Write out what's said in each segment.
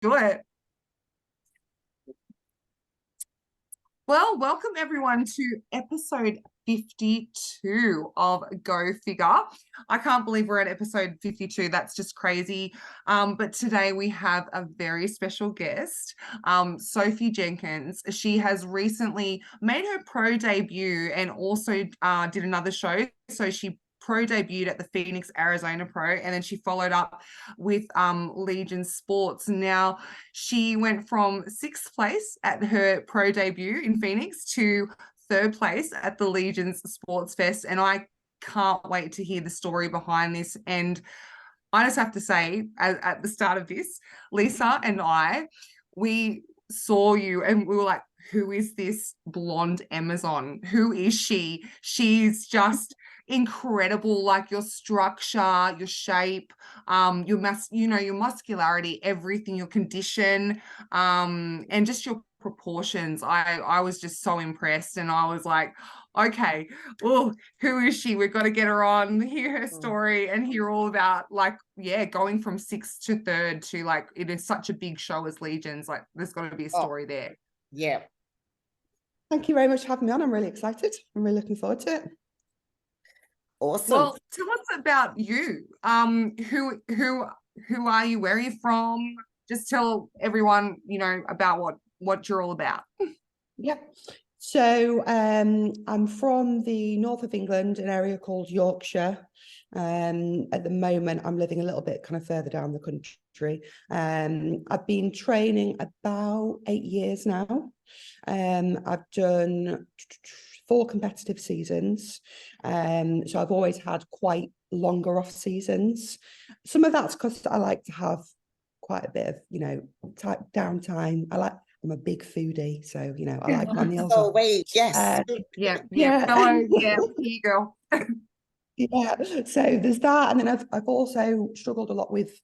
Do it. Well, welcome everyone to episode 52 of Go Figure. I can't believe we're at episode 52. That's just crazy. But today we have a very special guest, Sophie Jenkins. She has recently made her pro debut and also did another show. So she pro debuted at the Phoenix, Arizona Pro, and then she followed up with Legion Sports. Now, she went from sixth place at her pro debut in Phoenix to third place at the Legion's Sports Fest. And I can't wait to hear the story behind this. And I just have to say, at the start of this, Lisa and we saw you and we were like, who is this blonde Amazon? Who is she? She's just incredible. Like your structure, your shape, your your muscularity, everything, your condition, and just your proportions. I was just so impressed, and I was like, okay, oh, who is she? We've got to get her on, hear her story, and hear all about going from sixth to third to like it is such a big show as Legions. Like there's got to be a story there. Yeah. Thank you very much for having me on. I'm really excited. I'm really looking forward to it. Awesome. Well, tell us about you. Who are you? Where are you from? Just tell everyone, about what you're all about. Yeah. So I'm from the north of England, an area called Yorkshire. At the moment, I'm living a little bit kind of further down the country. I've been training about 8 years now. I've done 4 competitive seasons. So I've always had quite longer off seasons. Some of that's because I like to have quite a bit of, downtime. I'm a big foodie, so I like my meals. Oh wait, yes. Yeah. Fellow, here you go. Yeah, so there's that, and then I've also struggled a lot with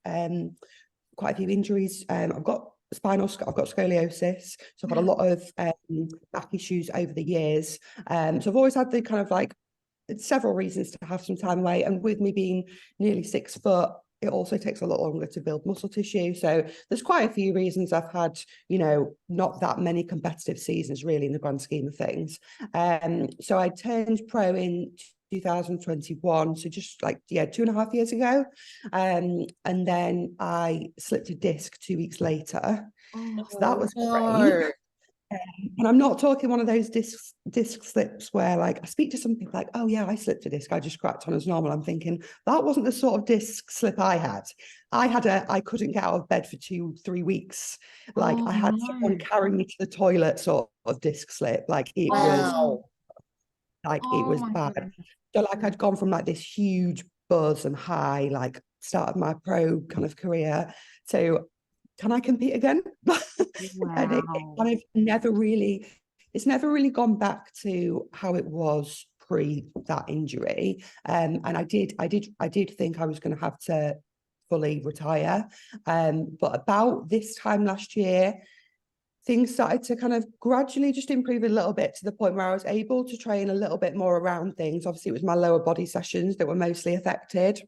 quite a few injuries. I've got scoliosis, so I've got a lot of back issues over the years. So I've always had the kind of like several reasons to have some time away, and with me being nearly 6 foot, it also takes a lot longer to build muscle tissue. So there's quite a few reasons I've had, not that many competitive seasons really in the grand scheme of things. So I turned pro in 2021, so just like 2.5 years ago, and then I slipped a disc 2 weeks later. So that was great. And I'm not talking one of those disc slips where like I speak to some people like, oh yeah, I slipped a disc, I just cracked on as normal. I'm thinking that wasn't the sort of disc slip I had. I couldn't get out of bed for 2-3 weeks. Like I had someone carrying me to the toilet sort of disc slip. Like it was bad. God. So like I'd gone from like this huge buzz and high, like start of my pro kind of career, to can I compete again? Wow. And it kind of never really gone back to how it was pre that injury. And I did think I was going to have to fully retire. But about this time last year, things started to kind of gradually just improve a little bit to the point where I was able to train a little bit more around things. Obviously, it was my lower body sessions that were mostly affected.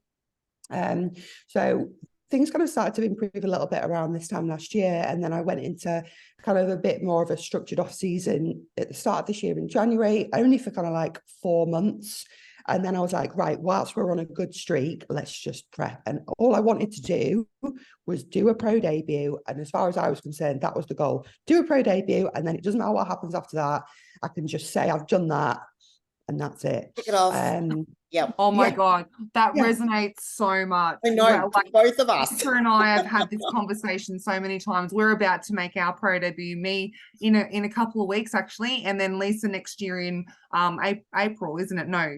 So things kind of started to improve a little bit around this time last year. And then I went into kind of a bit more of a structured off season at the start of this year in January, only for kind of like 4 months. And then I was like, right, whilst we're on a good streak, let's just prep. And all I wanted to do was do a pro debut. And as far as I was concerned, that was the goal. Do a pro debut. And then it doesn't matter what happens after that. I can just say I've done that. And that's it. Kick it off. Oh my God, that resonates so much. I know, like, both of us. Lisa and I have had this conversation so many times. We're about to make our pro debut, me in a couple of weeks actually, and then Lisa next year in April, isn't it? No,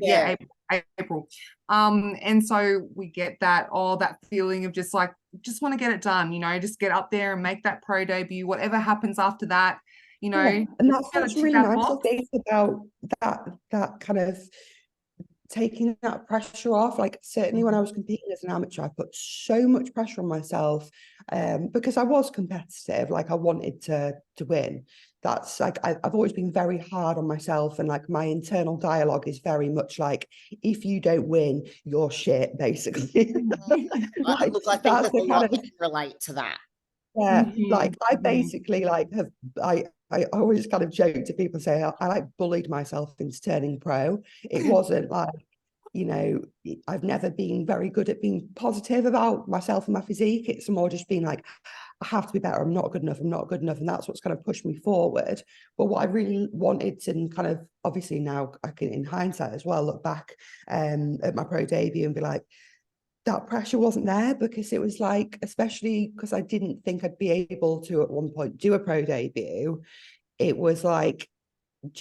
April. And so we get that feeling of just want to get it done, just get up there and make that pro debut. Whatever happens after that, and that's what's really nice I think about that kind of taking that pressure off. Like certainly when I was competing as an amateur, I put so much pressure on myself because I was competitive. Like I wanted to win. That's like I've always been very hard on myself, and like my internal dialogue is very much like, if you don't win, you're shit, basically. I think there's a lot that can relate to that. Yeah, like I Mhm. basically like have I always kind of joke to people, say I like bullied myself into turning pro. It wasn't like, you know, I've never been very good at being positive about myself and my physique. It's more just being like, I have to be better. I'm not good enough. I'm not good enough. And that's what's kind of pushed me forward. But what I really wanted to, and kind of obviously now I can, in hindsight as well, look back at my pro debut and be like, that pressure wasn't there, because it was like, especially because I didn't think I'd be able to at one point do a pro debut. It was like,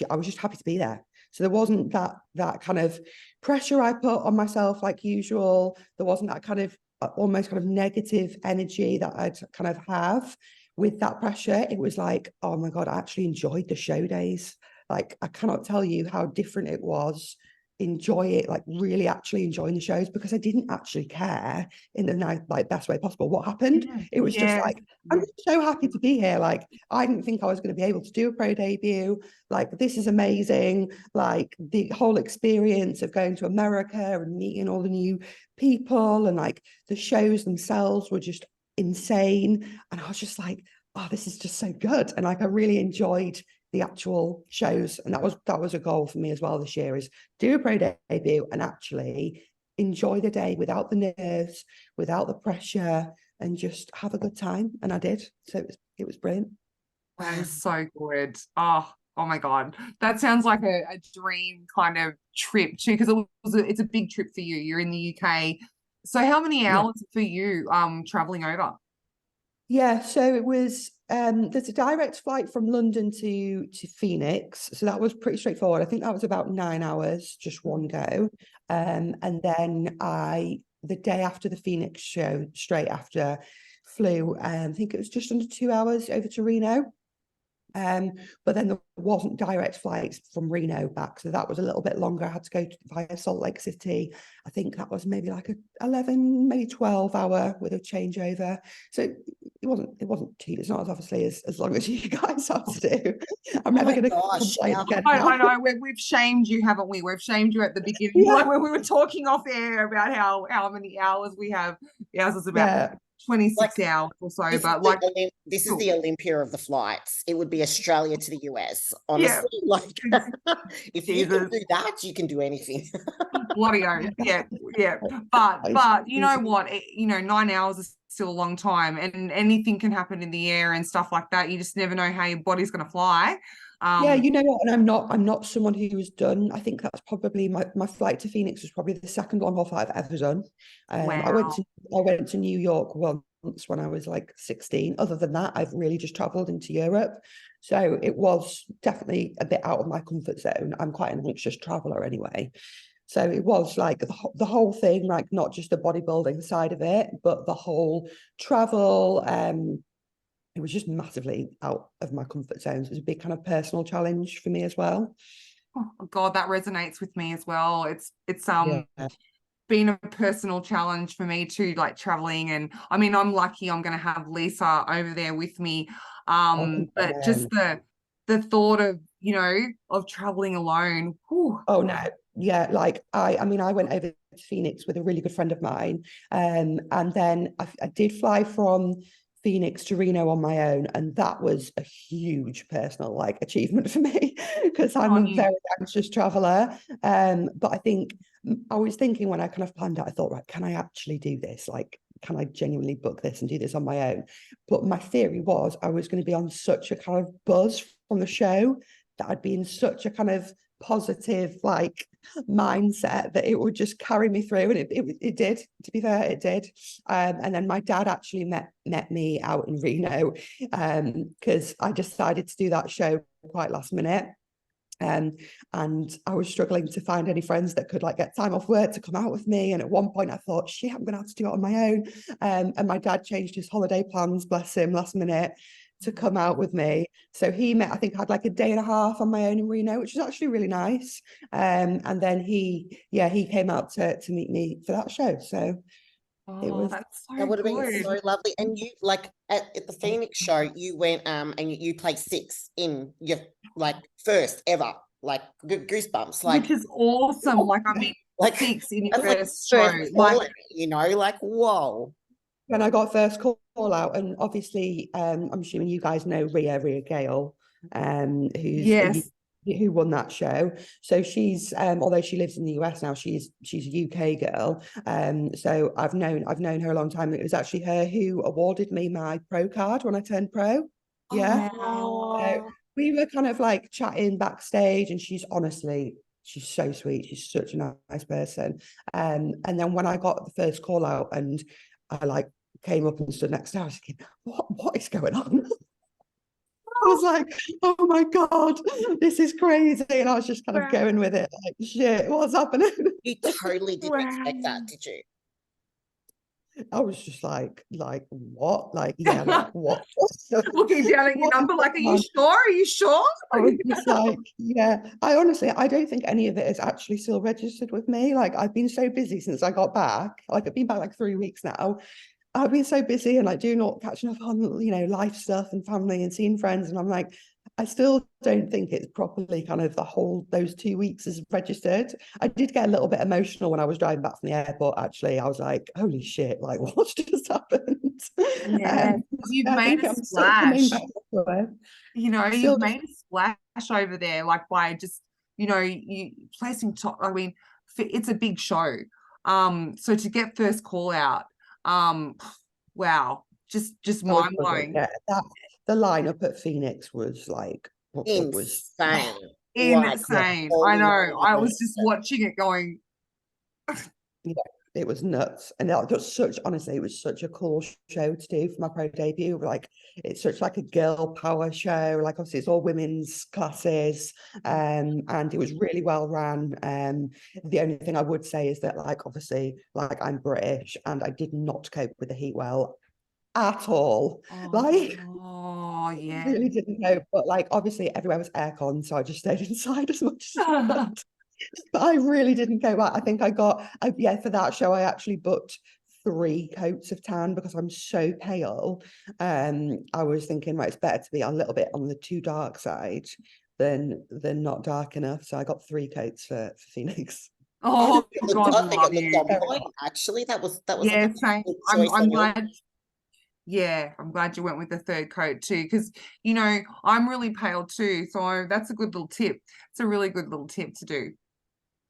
I was just happy to be there. So there wasn't that kind of pressure I put on myself like usual. There wasn't that kind of almost kind of negative energy that I'd kind of have with that pressure. It was like, oh my God, I actually enjoyed the show days. Like, I cannot tell you how different it was. Enjoy it, like really actually enjoying the shows, because I didn't actually care in the like best way possible what happened. It was just like, I'm just so happy to be here. Like, I didn't think I was going to be able to do a pro debut. Like, this is amazing. Like, the whole experience of going to America and meeting all the new people, and like the shows themselves were just insane. And I was just like, oh, this is just so good. And like, I really enjoyed the actual shows. And that was a goal for me as well this year, is do a pro debut and actually enjoy the day without the nerves, without the pressure, and just have a good time. And I did. So it was brilliant. That is so good. Oh my God. That sounds like a dream kind of trip too, because it's a big trip for you. You're in the UK. So how many Yeah. hours for you traveling over? Yeah, so it was there's a direct flight from London to Phoenix. So that was pretty straightforward. I think that was about 9 hours, just one go. And then the day after the Phoenix show, straight after, flew, I think it was just under 2 hours over to Reno. But then there wasn't direct flights from Reno back, so that was a little bit longer. I had to go via Salt Lake City. I think that was maybe like a 11, maybe 12 hour with a changeover. So it wasn't too. It's not as obviously as long as you guys have to do. I'm never going to complain again. I know we've shamed you, haven't we? We've shamed you at the beginning, Yeah. like when we were talking off air about how many hours we have. Ours is about 26 hours or so, but like this is the Olympia of the flights. It would be Australia to the US, honestly. Like, if you can do that, you can do anything. Bloody oath. Yeah. But you know what? 9 hours is still a long time, and anything can happen in the air and stuff like that. You just never know how your body's going to fly. Yeah, you know what? And I'm not someone who was done. I think that's probably my flight to Phoenix was probably the second long haul flight I've ever done. Wow. I went to New York once when I was like 16. Other than that, I've really just traveled into Europe. So it was definitely a bit out of my comfort zone. I'm quite an anxious traveler anyway. So it was like the whole thing, like not just the bodybuilding side of it, but the whole travel. It was just massively out of my comfort zones. It was a big kind of personal challenge for me as well. Oh God, that resonates with me as well. It's Yeah. been a personal challenge for me too, like traveling. And I mean, I'm lucky I'm going to have Lisa over there with me. But just the thought of, of traveling alone. Whew. Oh no, yeah, like I mean, I went over to Phoenix with a really good friend of mine, and then I did fly from Phoenix to Reno on my own, and that was a huge personal like achievement for me, because I'm a very anxious traveler. But I think I was thinking, when I kind of planned it, I thought, right, can I actually do this? Like, can I genuinely book this and do this on my own? But my theory was I was going to be on such a kind of buzz from the show that I'd be in such a kind of positive like mindset that it would just carry me through, and it did. To be fair, it did. And then my dad actually met me out in Reno, because I decided to do that show quite last minute. And I was struggling to find any friends that could like get time off work to come out with me. And at one point I thought, shit, I'm gonna have to do it on my own. And my dad changed his holiday plans, bless him, last minute, to come out with me. So I think I had like a day and a half on my own in Reno, which was actually really nice. And then he came out to meet me for that show. So it was, that's so that would have been good. so lovely. And you, like, at the Phoenix show, you went and you played 6 in your like first ever, like goosebumps, like, which is awesome. Like, I mean, like 6 in your that's like first show. first quality, like, whoa. when I got first call out, and obviously, I'm assuming you guys know Ria Gale, Yes. who won that show. So she's, although she lives in the US now, she's a UK girl. So I've known her a long time. It was actually her who awarded me my pro card when I turned pro. Yeah. Wow. So we were kind of like chatting backstage, and she's so sweet. She's such a nice person. And then when I got the first call out, and I like came up and stood next to her, I was thinking, what is going on? I was like, oh my God, this is crazy. And I was just kind of going with it, like, shit, what's happening? You totally didn't expect that, did you? I was just like, what? Like, yeah, like, what? Looking down at your number, like, are you sure? Are you sure? I was just like, yeah. I honestly don't think any of it is actually still registered with me. Like, I've been so busy since I got back. Like, I've been back like 3 weeks now. I've been so busy and like not catching up on, life stuff and family and seeing friends. And I'm like, I still don't think it's properly kind of those 2 weeks is registered. I did get a little bit emotional when I was driving back from the airport, actually. I was like, holy shit, like what's just happened? Yeah, you've I made think a I'm still coming splash. back to it. You've made a splash over there, like by just, you placing top. I mean, it's a big show. So to get first call out, wow, just mind blowing. Yeah, the lineup at Phoenix was like, Insane. Insane. I know. I was just watching it going, yeah, it was nuts. And that was honestly, it was such a cool show to do for my pro debut. Like, it's such like a girl power show. Like, obviously it's all women's classes, and it was really well ran. The only thing I would say is that, like, obviously, like, I'm British and I did not cope with the heat well at all. oh yeah. Really didn't cope. But like, obviously everywhere was aircon, so I just stayed inside as much as I could. But I really didn't go out. I think for that show, I actually booked 3 coats of tan because I'm so pale. I was thinking, right, it's better to be a little bit on the too dark side than not dark enough. So I got 3 coats for Phoenix. Oh God, I think love it looked you. on point, actually. That was Yeah, like a same. good choice I'm on your glad. Yeah, I'm glad you went with the 3rd coat too, because I'm really pale too, so that's a good little tip. It's a really good little tip to do.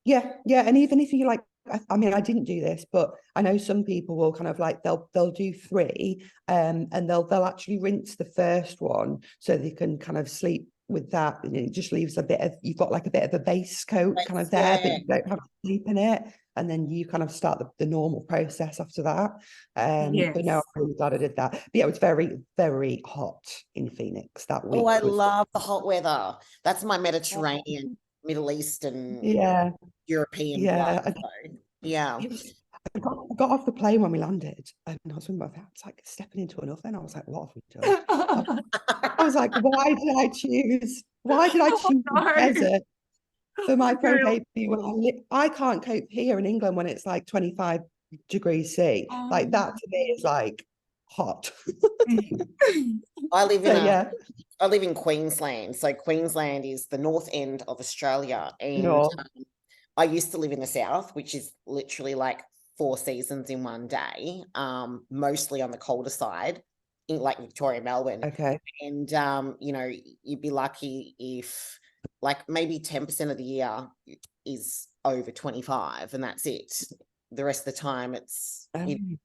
Yeah, and even if you like, I mean, I didn't do this, but I know some people will kind of like they'll do 3, and they'll actually rinse the first one so they can kind of sleep with that. And it just leaves you've got like a bit of a base coat kind of there, but you don't have to sleep in it. And then you kind of start the normal process after that. Yes. But no, I'm really glad I did that. But yeah, it was very, very hot in Phoenix that week. Oh, I love the hot weather. That's my Mediterranean, Middle Eastern, European blood. Yeah. I got off the plane when we landed, and I was like stepping into an oven. I was like, what have we done? I was like, why did I choose the desert for my pro debut when I can't cope here in England when it's like 25 degrees C. Like, that to me is like hot. I live in Queensland. So Queensland is the north end of Australia. And I used to live in the south, which is literally like 4 seasons in one day, mostly on the colder side, in like Victoria, Melbourne. Okay. And, you'd be lucky if like maybe 10% of the year is over 25, and that's it. The rest of the time it's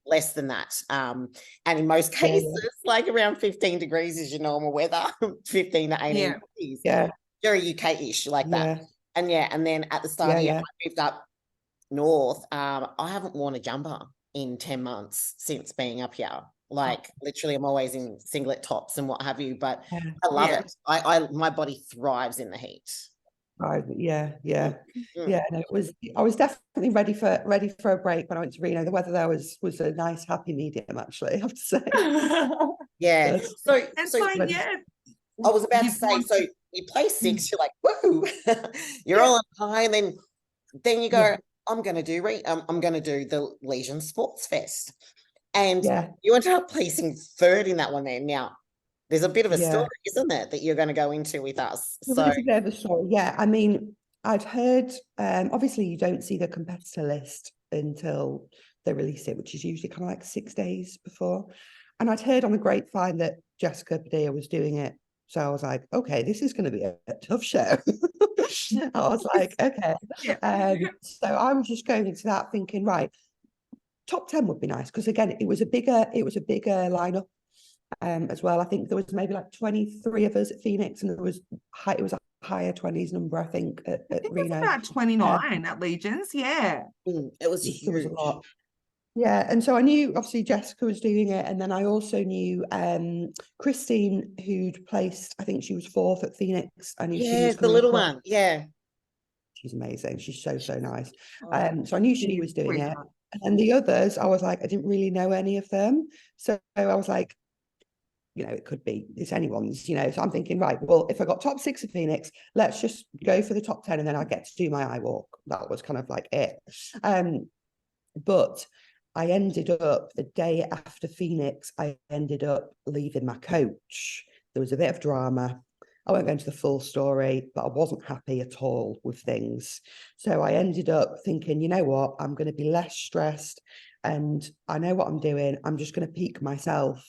less than that. And in most cases, like around 15 degrees is your normal weather, 15 to 18 degrees. Yeah. Very UK-ish like that. And then at the start of the year, I moved up north. I haven't worn a jumper in 10 months since being up here. Like, literally, I'm always in singlet tops and what have you, but I love it. My body thrives in the heat. Yeah. No, I was definitely ready for a break when I went to Reno. The weather there was a nice, happy medium, actually, I have to say. Yeah. So yeah. I was about to say, so you play 6, you're like, woo, you're all on high, and then you go, I'm going to do the Legion Sports Fest. And you ended up placing 3rd in that one there. Now, there's a bit of a story, isn't there, that you're going to go into with us? There's a bit of a story, yeah. I mean, I'd heard, obviously you don't see the competitor list until they release it, which is usually kind of like 6 days before. And I'd heard on the grapevine that Jessica Padilla was doing it. So I was like, okay, this is going to be a tough show. I was like, okay. So I was just going into that thinking, right, top 10 would be nice, because again, it was a bigger lineup as well. I think there was maybe like 23 of us at Phoenix, and it was a higher 20s number, I think, at Reno. About 29 at Legions, yeah. It was huge. There was a lot. Yeah, and so I knew obviously Jessica was doing it, and then I also knew Christine, who'd placed, I think she was 4th at Phoenix. I knew she was the little one. Yeah, she's amazing. She's so nice. Oh, so I knew she was doing it, and the others, I was like, I didn't really know any of them, so I was like, you know, it could be, it's anyone's, you know. So I'm thinking, right, well, if I got top 6 at Phoenix, let's just go for the top 10, and then I get to do my eye walk. That was kind of like it. But I ended up, the day after Phoenix, I ended up leaving my coach. There was a bit of drama. I won't go into the full story, but I wasn't happy at all with things. So I ended up thinking, you know what, I'm going to be less stressed, and I know what I'm doing. I'm just going to peak myself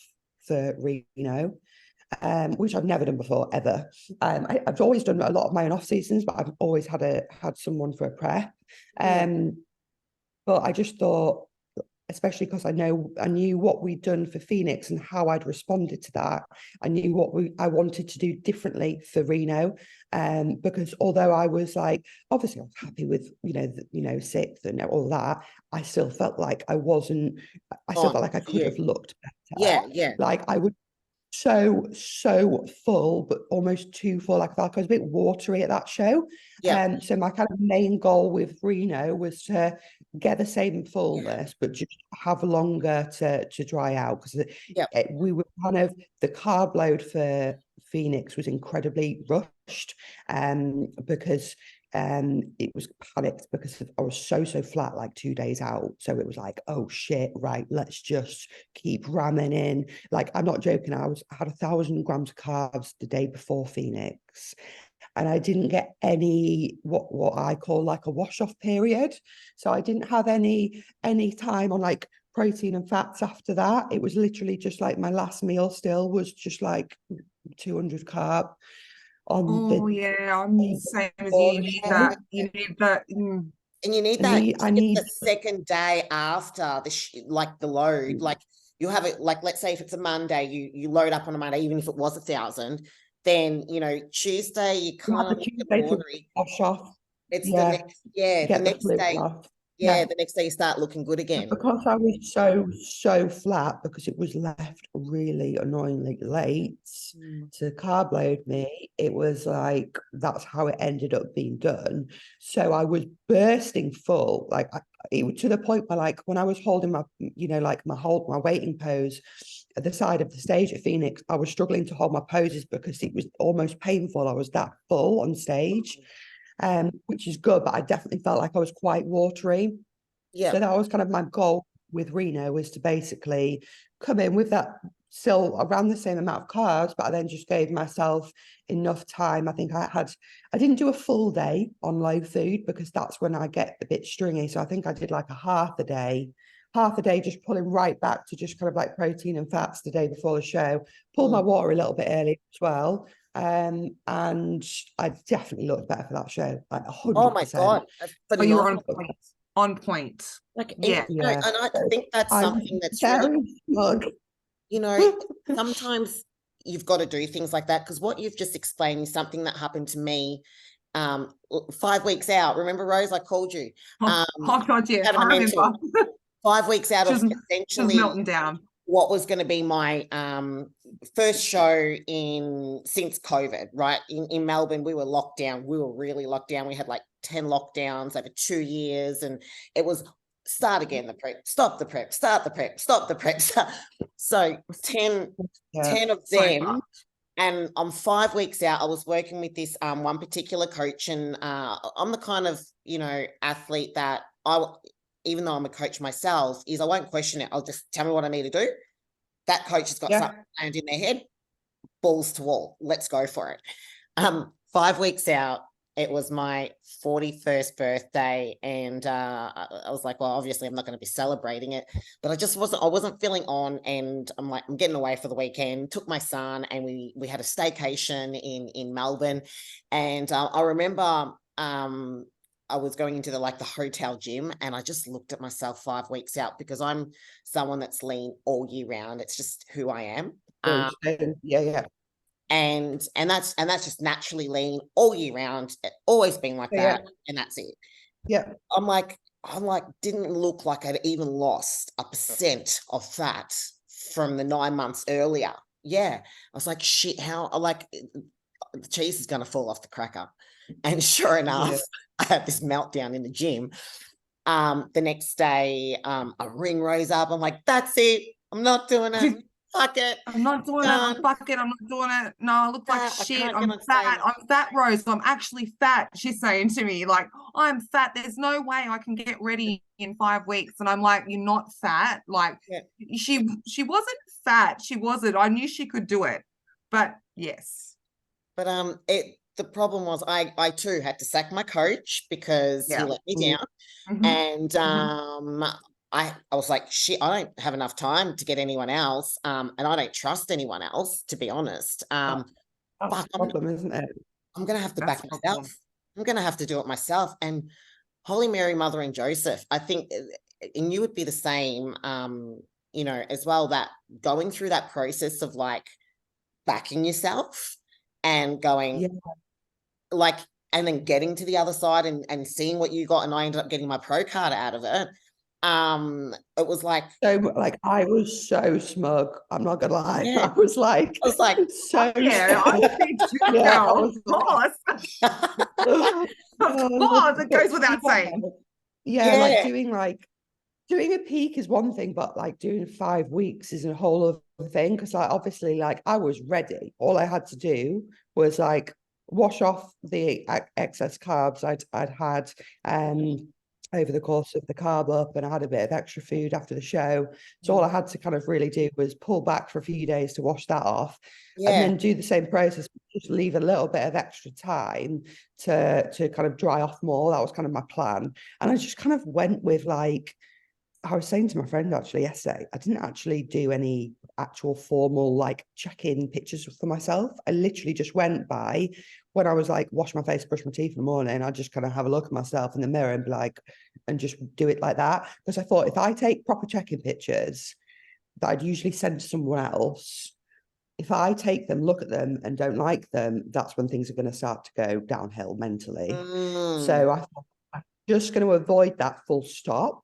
for Reno, which I've never done before, ever. I've always done a lot of my own off seasons, but I've always had someone for a prep. But I just thought, especially because I knew what we'd done for Phoenix and how I'd responded to that. I knew what I wanted to do differently for Reno, because although I was like, obviously I was happy with, you know, 6th and all that, I still felt like I wasn't. I still felt like I could have looked better. Yeah. Like I would so full, but almost too full. Like I felt like I was a bit watery at that show. So my kind of main goal with Reno was to get the same fullness, but just have longer to dry out, because we were kind of, the carb load for Phoenix was incredibly rushed, because it was panicked because I was so flat like 2 days out. So it was like, oh shit, right, let's just keep ramming in. Like, I'm not joking, I had 1,000 grams of carbs the day before Phoenix, and I didn't get any what I call like a wash off period. So I didn't have any time on like protein and fats after that. It was literally just like my last meal still was just like 200 carb on I'm the same as you. You need that. You need that. And you need I need the second day after the load. Like, you have it, like, let's say if it's a Monday, you load up on a Monday, even if it was 1,000, then, you know, Tuesday you kind of wash off. It's the next day. The next day you start looking good again. But because I was so flat, because it was left really annoyingly late to carb load me, it was like, that's how it ended up being done. So I was bursting full, like it was to the point where, like, when I was holding my, you know, like my waiting pose at the side of the stage at Phoenix, I was struggling to hold my poses because it was almost painful. I was that full on stage. Which is good, but I definitely felt like I was quite watery. So that was kind of my goal with Reno, was to basically come in with that still around the same amount of carbs, but I then just gave myself enough time. I think I didn't do a full day on low food, because that's when I get a bit stringy. So I think I did like a half a day, just pulling right back to just kind of like protein and fats the day before the show. Pulled my water a little bit early as well. And I definitely looked better for that show, like 100%. Oh my God. But you were on point. Like, and I think that's something that's very smug. You know, sometimes you've got to do things like that, because what you've just explained is something that happened to me 5 weeks out. Remember, Rose, I called you. God, yeah, I remember. 5 weeks out of essentially melting down. What was going to be my first show since COVID, right? In Melbourne, we were locked down. We were really locked down. We had like 10 lockdowns over 2 years, and it was start again, the prep, stop the prep, start the prep, stop the prep. So 10 of them. And I'm 5 weeks out. I was working with this one particular coach, and I'm the kind of, you know, athlete that even though I'm a coach myself, I won't question it. I'll just tell me what I need to do. That coach has got something in their head, balls to wall. Let's go for it. 5 weeks out, It was my 41st birthday, and I was like, well, obviously I'm not going to be celebrating it, but I wasn't feeling on, and I'm like, I'm getting away for the weekend. Took my son, and we had a staycation in Melbourne, and I remember I was going into the hotel gym, and I just looked at myself 5 weeks out, because I'm someone that's lean all year round. It's just who I am. Yeah. And that's just naturally lean all year round. Always been like that, and that's it. Yeah. I'm like, didn't look like I'd even lost 1% of fat from the 9 months earlier. Yeah. I was like, shit, how, the cheese is going to fall off the cracker. And sure enough, I had this meltdown in the gym. The next day, a ring rose up. I'm like, that's it. I'm not doing it. Fuck it. I'm not doing it. Fuck it. I'm not doing it. No, I look like shit. I'm fat. I'm fat, Rose. I'm actually fat. She's saying to me, like, I'm fat. There's no way I can get ready in 5 weeks. And I'm like, you're not fat. Like, she wasn't fat. She wasn't. I knew she could do it. But yes. But the problem was I too had to sack my coach, because he let me down. And I was like, shit, I don't have enough time to get anyone else. And I don't trust anyone else, to be honest. That's a problem, isn't it? I'm going to have to back myself. I'm going to have to do it myself. And Holy Mary, Mother and Joseph, I think, and you would be the same, as well, that going through that process of backing yourself and going and then getting to the other side and seeing what you got. And I ended up getting my pro card out of it. It was like, so I was so smug. I'm not gonna lie. I was like so of course. Of course, it goes without saying. Doing a peak is one thing, but doing 5 weeks is a whole other thing, because obviously I was ready. All I had to do was wash off the excess carbs I'd had over the course of the carb up, and I had a bit of extra food after the show. So all I had to kind of really do was pull back for a few days to wash that off, and then do the same process, just leave a little bit of extra time to kind of dry off more. That was kind of my plan. And I just kind of went with I was saying to my friend actually yesterday, I didn't actually do any actual formal check-in pictures for myself. I literally just went by when I was wash my face, brush my teeth in the morning. I just kind of have a look at myself in the mirror and be and just do it like that. Because I thought, if I take proper check-in pictures that I'd usually send to someone else, if I take them, look at them and don't like them, that's when things are going to start to go downhill mentally. So I thought, I'm just going to avoid that full stop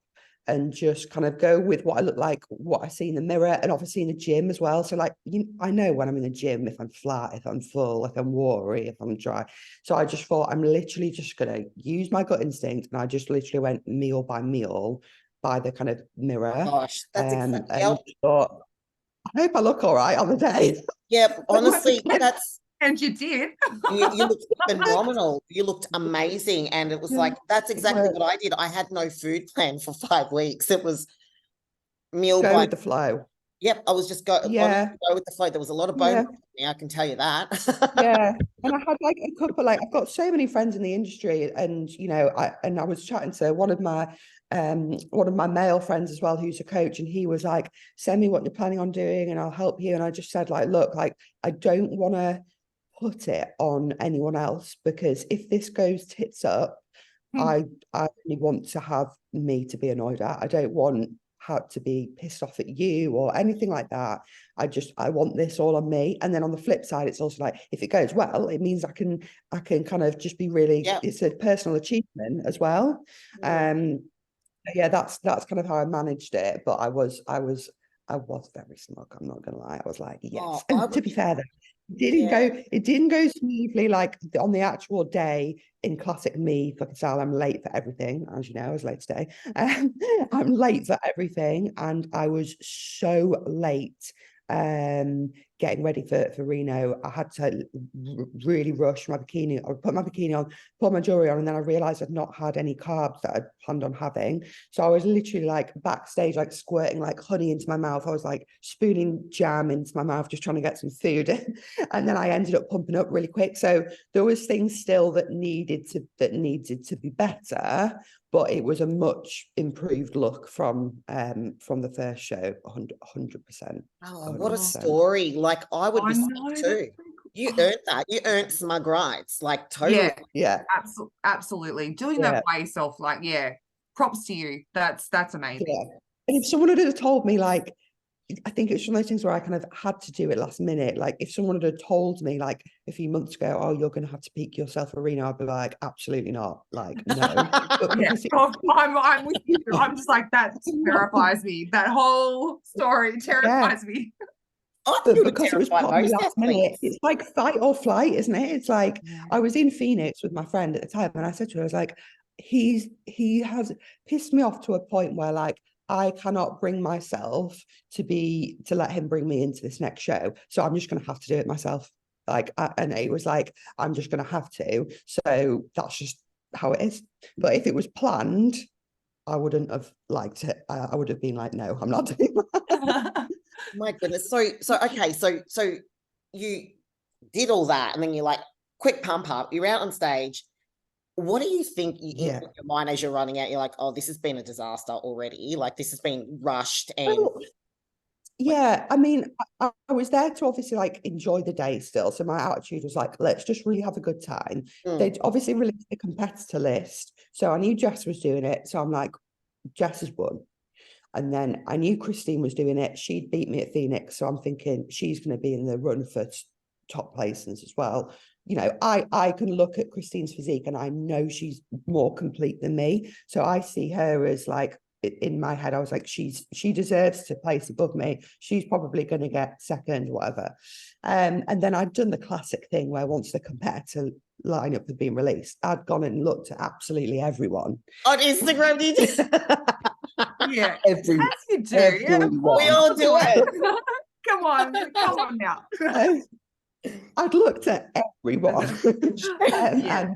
and just kind of go with what I look like, what I see in the mirror, and obviously in the gym as well. So I know when I'm in the gym, if I'm flat, if I'm full, if I'm watery, if I'm dry. So I just thought, I'm literally just going to use my gut instinct. And I just literally went meal by meal by the kind of mirror. Oh gosh, that's exactly. And thought, I hope I look all right on the day. Yeah, honestly, that's... And you did. you looked phenomenal. You looked amazing. And it was that's exactly what I did. I had no food plan for 5 weeks. It was meal go with the flow. Yep, I was just go with the flow. There was a lot of bone, I can tell you that. And I had a couple, I've got so many friends in the industry, and I was chatting to one of my male friends as well, who's a coach, and he was like, send me what you're planning on doing and I'll help you. And I just said look, I don't want to put it on anyone else, because if this goes tits up, I only want to have me to be annoyed at. I don't want to be pissed off at you or anything like that. I want this all on me. And then on the flip side, it's also if it goes well, it means I can kind of just be really, it's a personal achievement as well. That's kind of how I managed it. But I was very smug, I'm not gonna lie. I was like, yes. And to be fair though, it didn't go smoothly on the actual day. In classic me fucking style, I'm late for everything. As you know, I was late today. I'm late for everything, and I was so late getting ready for Reno, I had to really rush my bikini. I put my bikini on, put my jewelry on, and then I realized I'd not had any carbs that I'd planned on having. So I was literally like backstage, like squirting like honey into my mouth. I was like spooning jam into my mouth, just trying to get some food in. And then I ended up pumping up really quick. So there was things still that needed to be better, but it was a much improved look from the first show, 100%. Oh, what a 100%. story. Like, I would I be know, sick that's too. so cool. You Oh, earned that. You earned smug rights. Like, totally. Yeah. absolutely. Doing Yeah. that by yourself, like, yeah, props to you. That's amazing. Yeah. And if someone had told me, like, I think it's one of those things where I kind of had to do it last minute. Like, if someone had told me like a few months ago, oh, you're going to have to peak yourself arena, I'd be like, absolutely not. Like, no. But Yeah, I'm with you. I'm just like, that terrifies me. That whole story terrifies me. I think but it would because it was terrify put on me most last minute, athletes. it's like fight or flight, isn't it? It's like, Yeah. I was in Phoenix with my friend at the time, and I said to her, I was like, he has pissed me off to a point where like I cannot bring myself to let him bring me into this next show. So I'm just going to have to do it myself. Like, and it was like, I'm just going to have to. So that's just how it is. But if it was planned, I wouldn't have liked it. I would have been like, no, I'm not doing that. My goodness. So okay, so you did all that, and then you're like, quick pump up, you're out on stage. What do you think in your mind as you're running out? You're like, oh, this has been a disaster already. Like, this has been rushed. And yeah, I mean, I was there to obviously like enjoy the day still. So my attitude was like, let's just really have a good time. They'd obviously released the competitor list. So I knew Jess was doing it. So I'm like, Jess has won. And then I knew Christine was doing it. She'd beat me at Phoenix. So I'm thinking she's going to be in the run for top placings as well. You know, I can look at Christine's physique and I know she's more complete than me. So I see her as like, in my head, I was like, she deserves to place above me. She's probably going to get second, whatever. And then I'd done the classic thing where once the competitor lineup had been released, I'd gone and looked at absolutely everyone. on Instagram, you did. Yeah, Everyone. as you do. Yeah, We all do it. Come on now. I'd looked at everyone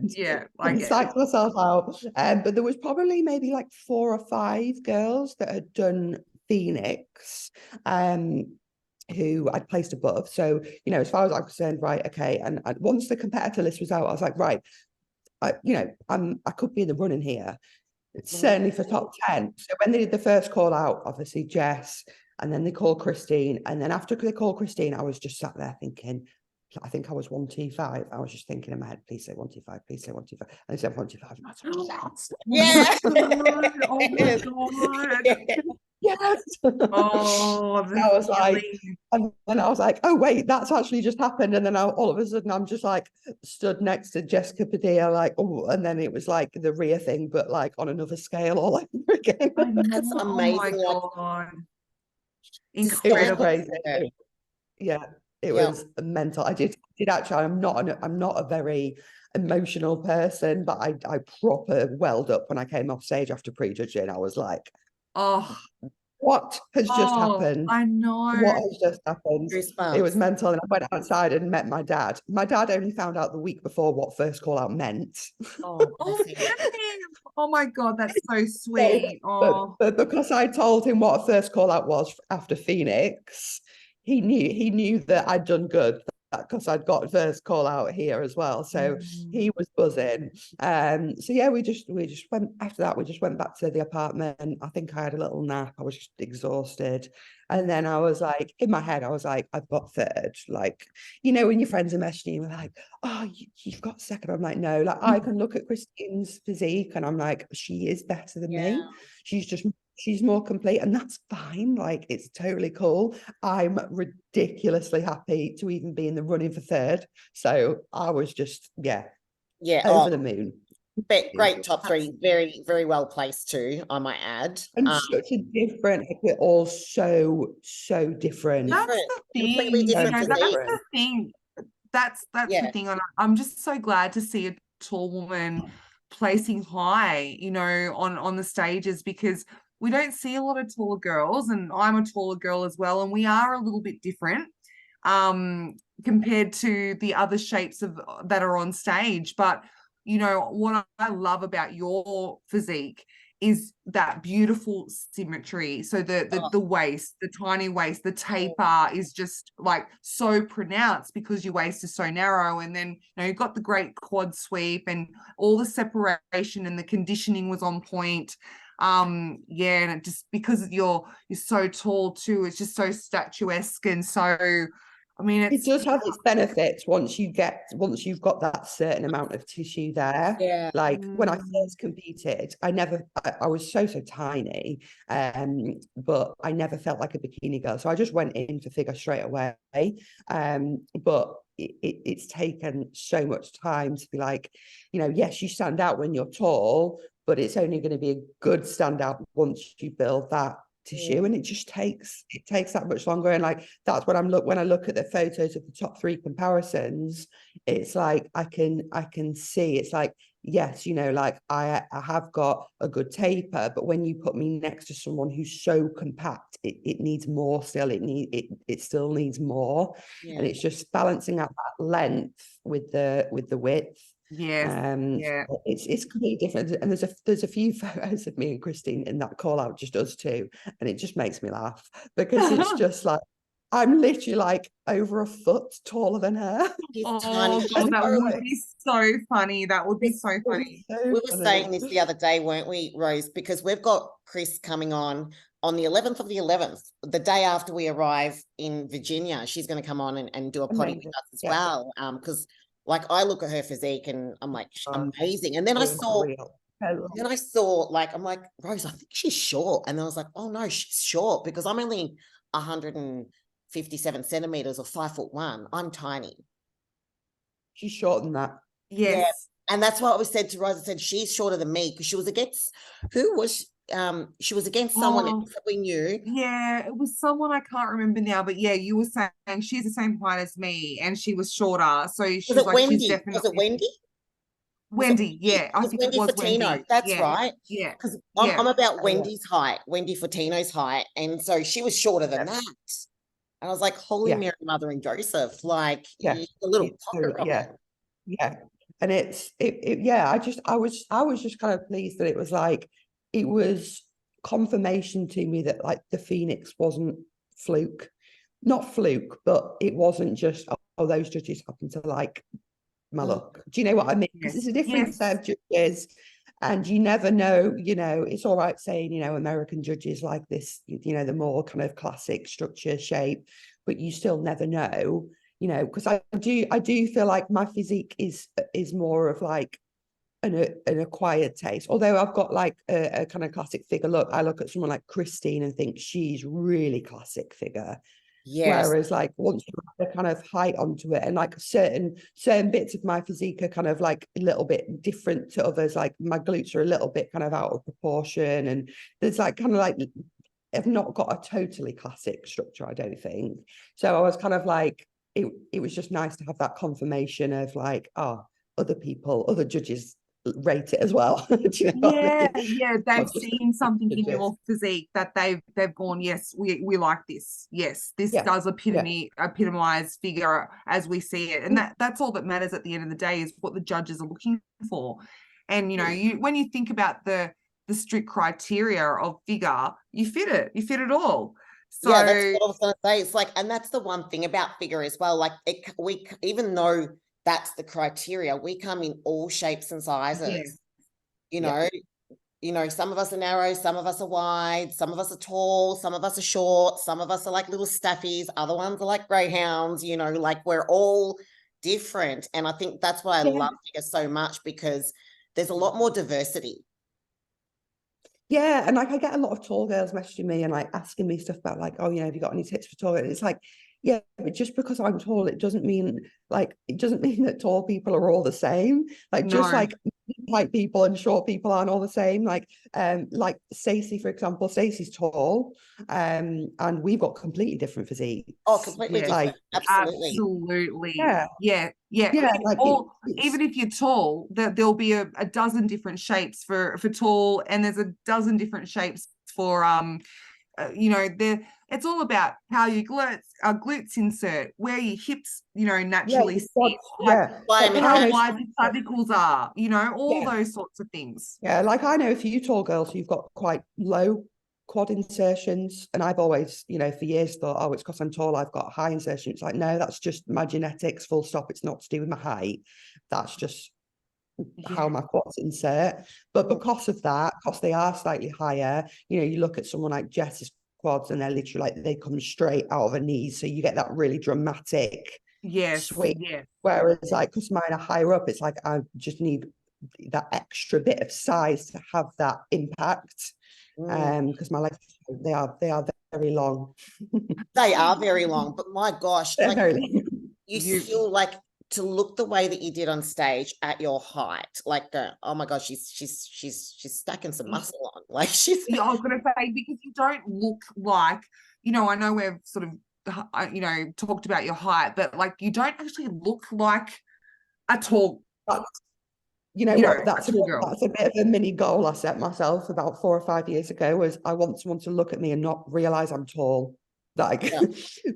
yeah, and psyched myself out. But there was probably maybe like 4 or 5 girls that had done Phoenix, who I'd placed above. So, you know, as far as I'm concerned, right, okay. And once the competitor list was out, I was like, right, I could be in the running here. Certainly for top 10. So when they did the first call out, obviously Jess, and then they called Christine. And then after they called Christine, I was just sat there thinking, I think I was 125. I was just thinking in my head, please say 125, please say 125. And they said 125. And I was like, yeah. Oh my God. Yes. Oh, I was like, and then I was like, oh wait, that's actually just happened. And then all of a sudden I'm just like stood next to Jessica Padilla, like, oh, and then it was like the Rhea thing, but like on another scale all over again. That's amazing. Oh my God. Incredible. It was crazy. Yeah, it was mental. I did actually, I'm not a very emotional person, but I proper welled up when I came off stage after prejudging. I was like, oh, what has just happened? I know. What has just happened? Goosebumps. It was mental. And I went outside and met my dad. My dad only found out the week before what first call out meant. Oh my God, that's so sweet. But because I told him what a first call out was after Phoenix, he knew that I'd done good, because I'd got first call out here as well. So he was buzzing. So yeah, we just went after that. We just went back to the apartment. I think I had a little nap. I was just exhausted. And then I was like, in my head, I was like, I've got third. Like, you know, when your friends are messaging you, like, oh, you've got second. I'm like, no, like I can look at Christine's physique and I'm like, she is better than me. She's more complete, and that's fine. Like, it's totally cool. I'm ridiculously happy to even be in the running for third. So I was just, over the moon. But great top 3, very, very well placed too, I might add. And such a different, we're all so different. That's the thing. Completely different. That's the thing. That's the thing. And I'm just so glad to see a tall woman placing high, you know, on the stages, because we don't see a lot of taller girls, and I'm a taller girl as well, and we are a little bit different. compared to the other shapes of that are on stage. But you know what I love about your physique is that beautiful symmetry. So the waist, the tiny waist, the taper is just like so pronounced because your waist is so narrow. And then, you know, you've got the great quad sweep and all the separation, and the conditioning was on point. Yeah, and it just, because you're so tall too, it's just so statuesque. And so, I mean, it does have its benefits once you've got that certain amount of tissue there. Yeah. Like when I first competed, I was so tiny, but I never felt like a bikini girl. So I just went in for figure straight away. But it's taken so much time to be like, you know, yes, you stand out when you're tall, but it's only going to be a good standout once you build that tissue, and it takes that much longer. And like that's what when I look at the photos of the top 3 comparisons, it's like I can see, it's like, yes, you know, like I have got a good taper, but when you put me next to someone who's so compact, it needs more still. It still needs more. And it's just balancing out that length with the width. Yeah. It's completely different. And there's a few photos of me and Christine in that call out, just us two, and it just makes me laugh because it's just like I'm literally like over a foot taller than her. Oh God, that would be so funny. That would be so funny. We were saying this the other day, weren't we, Rose? Because we've got Chris coming on the 11th of the 11th, the day after we arrive in Virginia. She's going to come on and do a potty with us as well. Because like I look at her physique and I'm like, amazing. And then I saw like, I'm like, Rose, I think she's short. And then I was like, oh no, she's short, because I'm only 157 centimeters or 5'1". I'm tiny. She's shorter than that. Yes. Yeah. And that's what I said to Rose. I said, she's shorter than me, because she was against, she was against someone that we knew. Yeah, it was someone I can't remember now, but yeah, you were saying she's the same height as me and she was shorter. So she was like, Wendy? she's definitely. Was it Wendy? Wendy, yeah. I think Wendy it was Fotino. Wendy. That's right. Yeah. Because I'm about Wendy's height, Wendy Fotino's height. And so she was shorter than that. And I was like, holy Mary, Mother and Joseph, like a little pocket. Yeah. And I was just kind of pleased that it was like, it was confirmation to me that like the Phoenix wasn't not fluke, but it wasn't just, oh, those judges happen to like my look. Do you know what I mean? Because it's a different set of judges, and you never know, you know, it's all right saying, you know, American judges like this, you know, the more kind of classic structure shape, but you still never know, you know, because I do feel like my physique is more of like an acquired taste. Although I've got like a kind of classic figure look, I look at someone like Christine and think she's really classic figure. Yes. Whereas like once you have the kind of height onto it, and like certain bits of my physique are kind of like a little bit different to others, like my glutes are a little bit kind of out of proportion, and there's like kind of like, I've not got a totally classic structure, I don't think. So I was kind of like, it was just nice to have that confirmation of like, other judges rate it as well. You know they've seen something in your physique that they've gone, yes, we like this. Yes, this does epitomize figure as we see it. And that's all that matters at the end of the day, is what the judges are looking for. And you know, when you think about the strict criteria of figure, you fit it all. So that's what I was going to say. It's like, and that's the one thing about figure as well, like we even though that's the criteria, we come in all shapes and sizes. You know, some of us are narrow, some of us are wide, some of us are tall, some of us are short, some of us are like little staffies, other ones are like greyhounds, you know, like we're all different. And I think that's why I love figure so much, because there's a lot more diversity. Yeah, and like I get a lot of tall girls messaging me and like asking me stuff about like, oh, you know, have you got any tips for tall? And it's like, yeah, but just because I'm tall, it doesn't mean that tall people are all the same. Like just like height people and short people aren't all the same. Like Stacey, for example, Stacey's tall, and we've got completely different physiques. Oh, completely different. Like, absolutely. Yeah. Like even if you're tall, there'll be a dozen different shapes for tall, and there's a dozen different shapes for you know, It's all about how your glutes insert, where your hips, naturally your sit, quads, Like how how wide your clavicles are, all Yeah. those sorts of things. Yeah, like I know a few tall girls who've got quite low quad insertions, and I've always, for years thought, oh, it's because I'm tall, I've got high insertion. It's like, no, that's just my genetics, full stop. It's not to do with my height. That's just how my quads insert. But because of that, because they are slightly higher, you look at someone like Jess's quads and they're literally like, they come straight out of her knees. So you get that really dramatic swing. Yes. Whereas like, because mine are higher up, it's like, I just need that extra bit of size to have that impact. Because my legs, they are very long. They are very long, but my gosh, They're like very long. you still like to look the way that you did on stage at your height, like oh my gosh, she's stacking some muscle on, like she's. Yeah, I was going to say, because you don't look like, I know we've sort of, talked about your height, but like you don't actually look like a tall. What? That's a tall girl. That's a bit of a mini goal I set myself about 4 or 5 years ago. Was I want someone to look at me and not realize I'm tall, like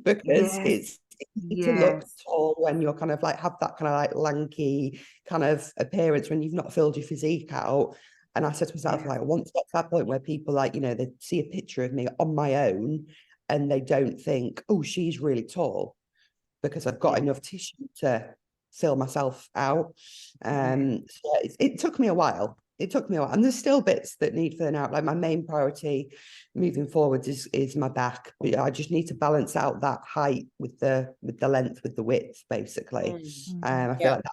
because it's easy to look tall when you're kind of like have that kind of like lanky kind of appearance when you've not filled your physique out. And I said to myself, like, I want to get to that point where people like, they see a picture of me on my own and they don't think, oh, she's really tall, because I've got enough tissue to fill myself out. So it took me a while. And there's still bits that need filling out. Like my main priority moving forward is my back. I just need to balance out that height with the length, with the width, basically. I feel like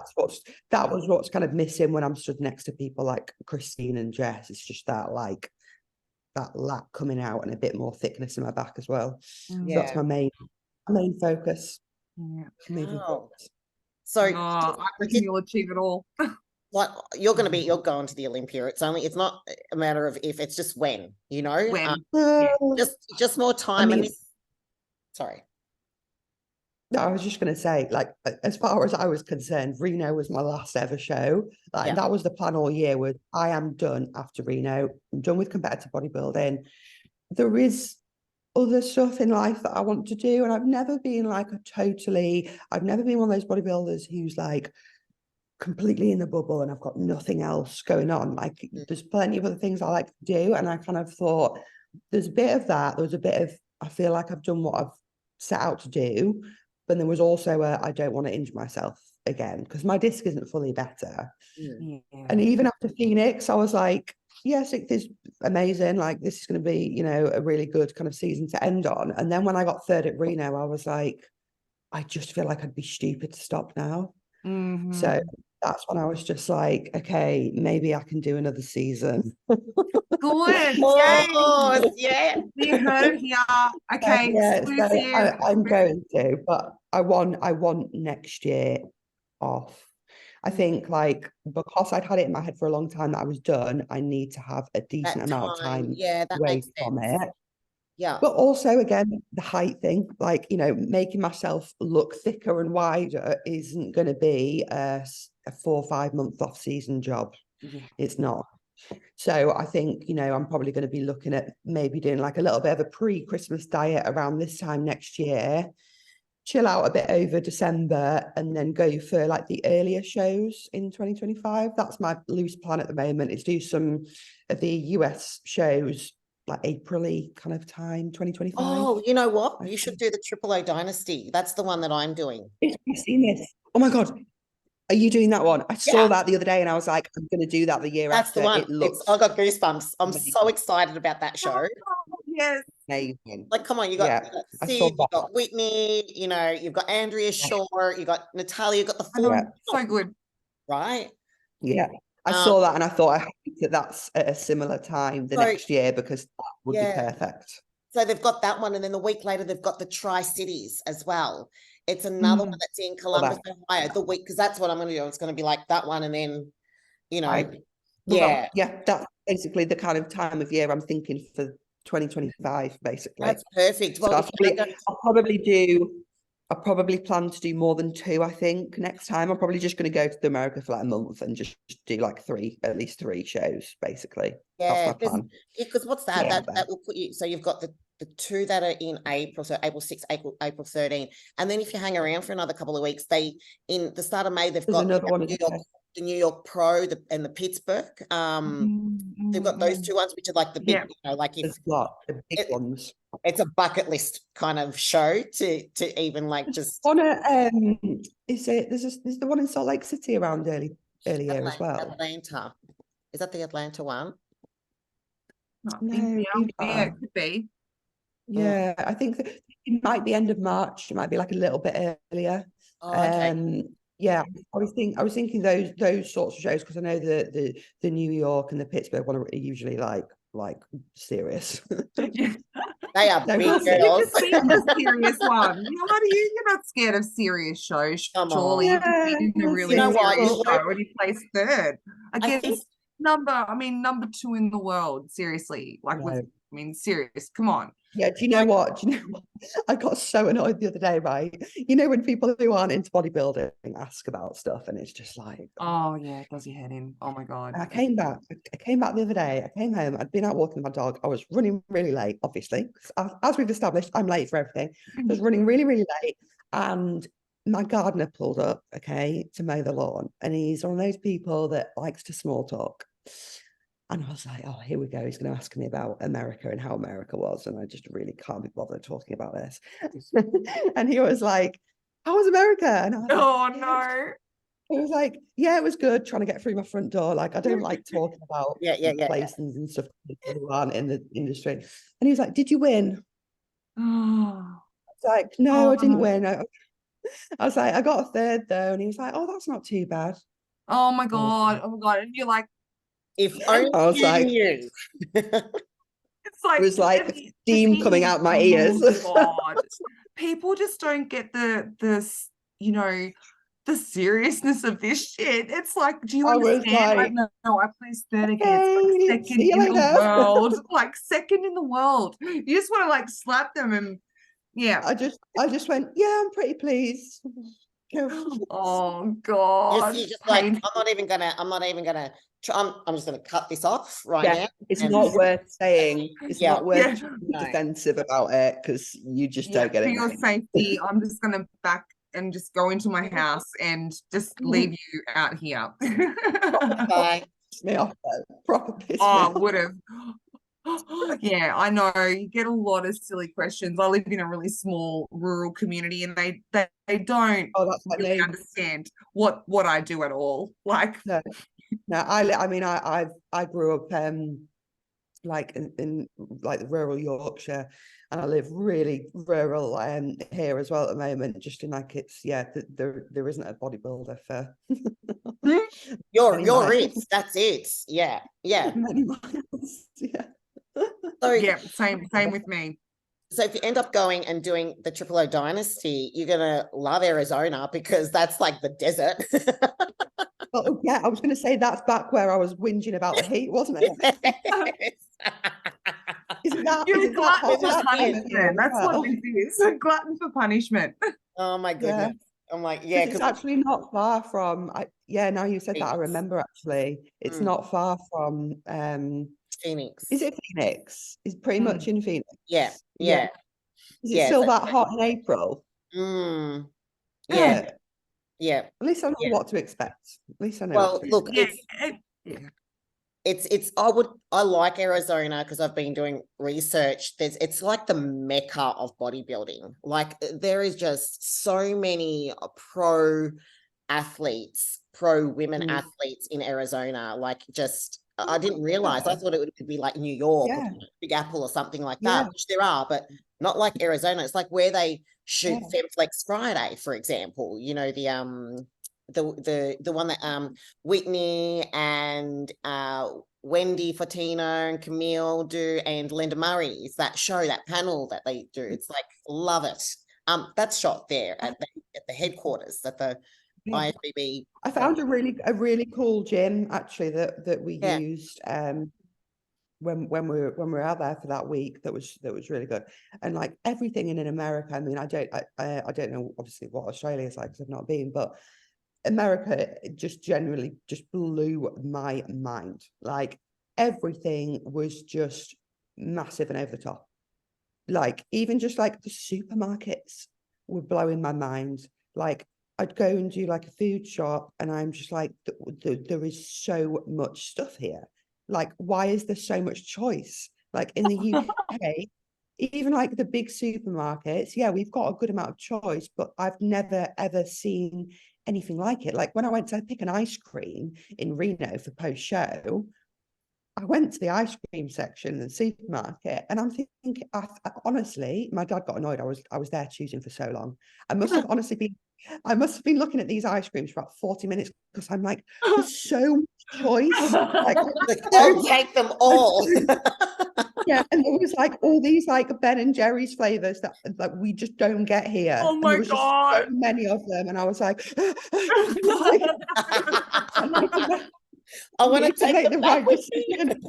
that was what's kind of missing when I'm stood next to people like Christine and Jess. It's just that like that lap coming out and a bit more thickness in my back as well. So that's my main focus. Moving forward. So I reckon you'll achieve it all. Like you're going to the Olympia. It's not a matter of if, it's just when, When. Just more time. Sorry. No, I was just going to say, like, as far as I was concerned, Reno was my last ever show. Like, that was the plan all year. Was I am done after Reno. I'm done with competitive bodybuilding. There is other stuff in life that I want to do, and I've never been like I've never been one of those bodybuilders who's like completely in the bubble and I've got nothing else going on. Like there's plenty of other things I like to do, and I kind of thought there's a bit of that. There was a bit of, I feel like I've done what I've set out to do, but there was also I don't want to injure myself again because my disc isn't fully better. And even after Phoenix, I was like, yes, it is amazing. Like this is going to be, a really good kind of season to end on. And then when I got third at Reno, I was like, I just feel like I'd be stupid to stop now. So that's when I was just like, okay, maybe I can do another season. Good. Yeah. You heard it here. Okay. So I'm going to, but I want next year off. I think like because I'd had it in my head for a long time that I was done, I need to have a decent amount of time away from it. Yeah. But also, again, the height thing, like, making myself look thicker and wider isn't going to be a 4 or 5 month off season job. It's not. So I think, I'm probably going to be looking at maybe doing like a little bit of a pre-Christmas diet around this time next year, chill out a bit over December, and then go for like the earlier shows in 2025. That's my loose plan at the moment, is do some of the US shows like April-y kind of time, 2025. Oh, you know what? You should do the Triple O Dynasty. That's the one that I'm doing. I've seen this. Oh my God. Are you doing that one? I saw that the other day and I was like, I'm going to do that the year after. That's the one. I got goosebumps. I'm so excited about that show. Yes. Amazing. Like, come on, you got Sid, you got Whitney, you've got Andrea Shaw, you got Natalia, you got the full. So good. Right? Yeah. I saw that and I thought, I hope that that's at a similar time the next year, because that would be perfect. So they've got that one, and then the week later they've got the Tri-Cities as well. It's another one that's in Columbus, Ohio. The week, because that's what I'm going to do. It's going to be like that one, and then, that's basically the kind of time of year I'm thinking for 2025, basically. That's perfect. Well, so I'll probably plan to do more than 2, I think, next time. I'm probably just going to go to America for like a month and just do like at least 3 shows, basically. That's my plan. Because what's that? That will put you, so you've got the the two that are in April, so April 6th, April 13th. And then if you hang around for another couple of weeks, in the start of May, they've There's got another one. the New York Pro and the Pittsburgh. They've got those two ones, which are like the big, like if the big ones. It's a bucket list kind of show to even like just. Is it? There's the one in Salt Lake City around early year as well. Atlanta. Is that the Atlanta one? No, yeah, it could be. Yeah, I think that it might be end of March. It might be like a little bit earlier. Oh, okay. Yeah, I was thinking those sorts of shows, because I know the New York and the Pittsburgh one are usually like serious. They are big girls. The serious one. How do you're not scared of serious shows? Surely you've been in a really serious show and you placed third against number 2 in the world. Seriously, serious. Come on. Yeah, do you know what? I got so annoyed the other day, right? You know, when people who aren't into bodybuilding ask about stuff, and it's just like, oh yeah, it does your head in. Oh my God. I came back the other day. I came home. I'd been out walking my dog. I was running really late, obviously. As we've established, I'm late for everything. I was running really, really late, and my gardener pulled up, to mow the lawn, and he's one of those people that likes to small talk. And I was like, oh, here we go. He's going to ask me about America and how America was. And I just really can't be bothered talking about this. And he was like, how was America? And I was like, no. He was like, yeah, it was good, trying to get through my front door. Like, I don't like talking about places and stuff who aren't in the industry. And he was like, did you win? I was like, no, I didn't win. I was like, I got a third though. And he was like, oh, that's not too bad. Oh my God. And you're like, if only I was like, it's like, it was like steam coming out my ears. God. People just don't get the seriousness of this shit. It's like, do you understand? Like, no, I placed third again. Like second in the world. Like second in the world. You just want to like slap them and I just went, yeah, I'm pretty pleased. Oh God. You're just like, I'm not even gonna I'm just gonna cut this off now. It's not worth saying. It's not worth being defensive about it, because you just don't get it. For your safety, I'm just gonna back and just go into my house and just leave you out here. Piss me off, proper piss me off. Would have. Yeah, I know. You get a lot of silly questions. I live in a really small rural community, and they don't really understand what I do at all. Like, no, I grew up like in like the rural Yorkshire, and I live really rural here as well at the moment. Just in like there isn't a bodybuilder for you're it. That's it. Yeah. Many miles. Yeah. So, same with me. So if you end up going and doing the Triple O Dynasty, you're gonna love Arizona, because that's like the desert. Well, yeah, I was going to say that's back where I was whinging about the heat, wasn't it? Isn't that, You're a glutton for punishment. That's what this is. A glutton for punishment. Oh my goodness. Yeah. I'm like, yeah, because it's actually not far from. Now you said that, I remember actually. It's not far from Phoenix. Is it Phoenix? It's pretty much in Phoenix. Yeah. Is it still that hot in April? Yeah. Yeah. At least I know what to expect. At least I know. Well, look, I like Arizona because I've been doing research. It's like the mecca of bodybuilding. Like, there is just so many pro women athletes in Arizona. Like, just I didn't realize. I thought it would be like New York, or Big Apple, or something like that, which there are, but not like Arizona. It's like where they shoot Femflex Friday, for example. You know, the one that Whitney and Wendy Fortino and Camille do, and Linda Murray, is that show, that panel that they do. It's like, love it. That's shot there at the headquarters at the Ifbb. I found a really cool gym actually that we used when we were out there for that week. That was really good. And like everything in America, I mean, I don't know obviously what Australia is like because I've not been, but America just generally just blew my mind. Like everything was just massive and over the top. like even just like the supermarkets were blowing my mind. Like I'd go and do like a food shop and I'm just like, there is so much stuff here. Like, why is there so much choice? Like in the UK, even like the big supermarkets, yeah, we've got a good amount of choice, but I've never ever seen anything like it. Like when I went to pick an ice cream in Reno for post show, I went to the ice cream section in the supermarket, and I'm thinking, honestly, my dad got annoyed. I was there choosing for so long. I must have honestly been, I must have been looking at these ice creams for about 40 minutes because I'm like, there's so much choice. Like, I'll take them all. yeah, and there was like all these like Ben and Jerry's flavors that like we just don't get here. Oh And my there was just God. so many of them, and I was like, I want to to take make them the back right with me. decision.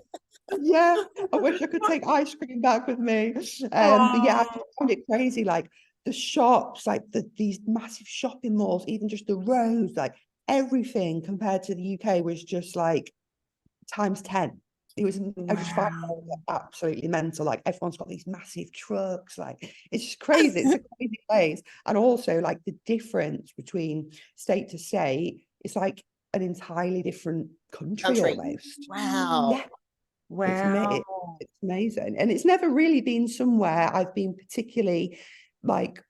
Yeah, I wish I could take ice cream back with me. But yeah, I Oh. found it crazy. Like the shops, like these massive shopping malls, even just the roads, like everything compared to the UK was just like times 10. It was, I was just finding it absolutely mental. Like everyone's got these massive trucks. Like it's just crazy. It's a crazy place. And also like the difference between state to state, it's like an entirely different country almost. Wow. Yeah. Wow. It's amazing. And it's never really been somewhere I've been particularly like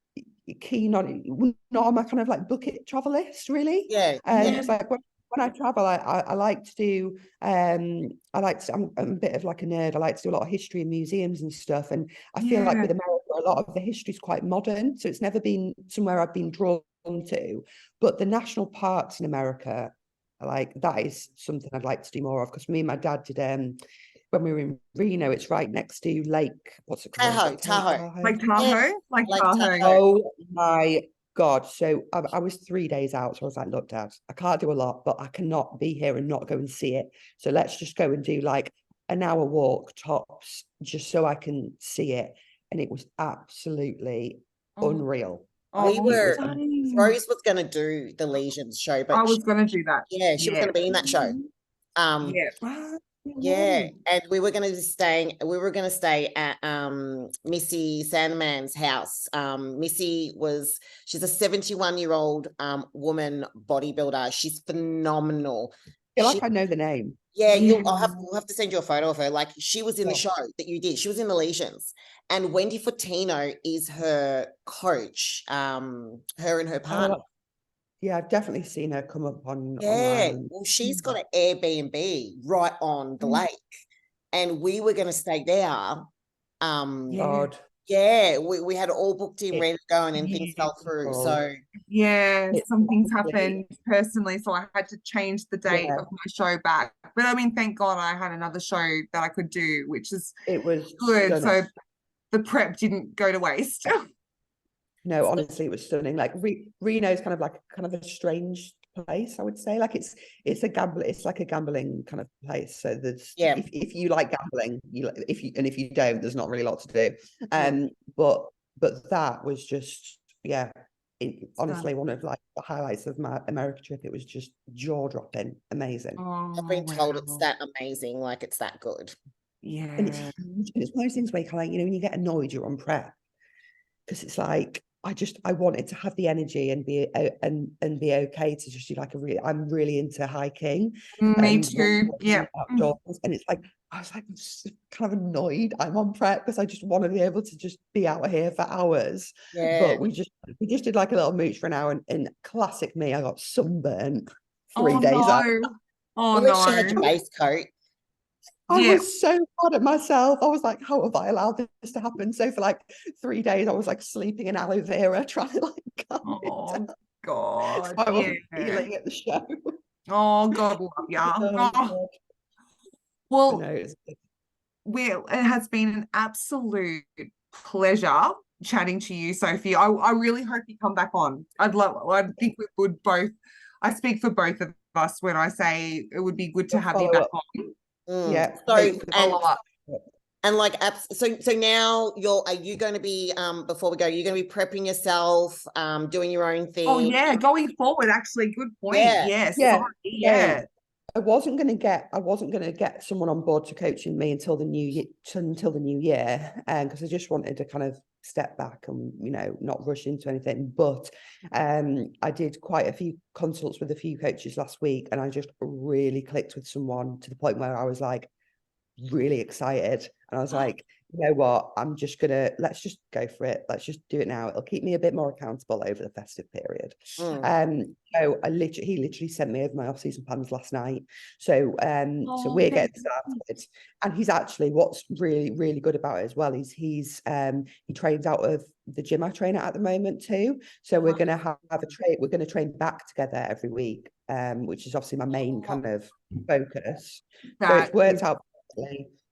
keen on. Not on my kind of like bucket travel list, really. Yeah. It's like when I travel, I like to do I'm a bit of like a nerd. I like to do a lot of history in museums and stuff. And I feel like with America, a lot of the history is quite modern. So it's never been somewhere I've been drawn to. But the national parks in America, like that is something I'd like to do more of, because me and my dad did when we were in Reno, it's right next to Lake, what's it called? Tahoe. Like Tahoe? Yes, Like like Tahoe. Tahoe. Oh my God. So I was 3 days out. So I was like, look, Dad, I can't do a lot, but I cannot be here and not go and see it. So let's just go and do like an hour walk tops, just so I can see it. And it was absolutely unreal. We were, stunning. Rose was going to do the Legions show, but I was going to do that. yeah, she was going to be in that show. Yeah, and we were going to stay at Missy Sandman's house. She's a 71-year-old woman bodybuilder. She's phenomenal. I feel like I know the name. Yeah, we'll have to send you a photo of her. Like she was in the show that you did. She was in the Legions, and Wendy Fortino is her coach. Her and her partner. Yeah, I've definitely seen her come up on online. Well, she's got an Airbnb right on the lake, and we were going to stay there. God. Yeah, we had it all booked in, ready to go, and then things fell through. So yeah, some things happened personally, so I had to change the date of my show back. But I mean, thank God I had another show that I could do, which is good. So the prep didn't go to waste. No, honestly, it was stunning. Like Reno is kind of a strange place, I would say. Like it's like a gambling kind of place. So there's if you like gambling, if you don't, there's not really a lot to do. But that was just honestly one of like the highlights of my America trip. It was just jaw-dropping, amazing. I've been told it's that amazing, like it's that good. Yeah. And it's huge. And it's one of those things where you're kind of like, when you get annoyed, you're on prep. Because it's like I wanted to have the energy and be okay to just do like I'm really into hiking. Me too. Yeah. Outdoors. And it's like I was like just kind of annoyed I'm on prep because I just want to be able to just be out here for hours. But we just did like a little mooch for an hour, and classic me, I got sunburned 3 days out. At least you had your base coat. I was so mad at myself. I was like, how have I allowed this to happen? So for like 3 days, I was like sleeping in aloe vera, trying to like calm it down. God. So I wasn't feeling at the show. Oh, God love ya. Well, it has been an absolute pleasure chatting to you, Sophie. I really hope you come back on. I think we would both. I speak for both of us when I say it would be good to have you back on. Yeah. And like so now are you going to be before we go, you're going to be prepping yourself, doing your own thing? Oh yeah, going forward, actually, good point. Yeah. I wasn't going to get someone on board to coaching me until the new year, because I just wanted to kind of step back and, you know, not rush into anything. But I did quite a few consults with a few coaches last week, and I just really clicked with someone to the point where I was like really excited, and I was like, you know what, let's just go for it. Let's just do it now. It'll keep me a bit more accountable over the festive period. So he literally sent me over my off-season plans last night. So we're getting started. And he's actually, what's really, really good about it as well is he trains out of the gym I train at the moment too. So we're going to have we're going to train back together every week, which is obviously my main kind of focus. So it's worked out.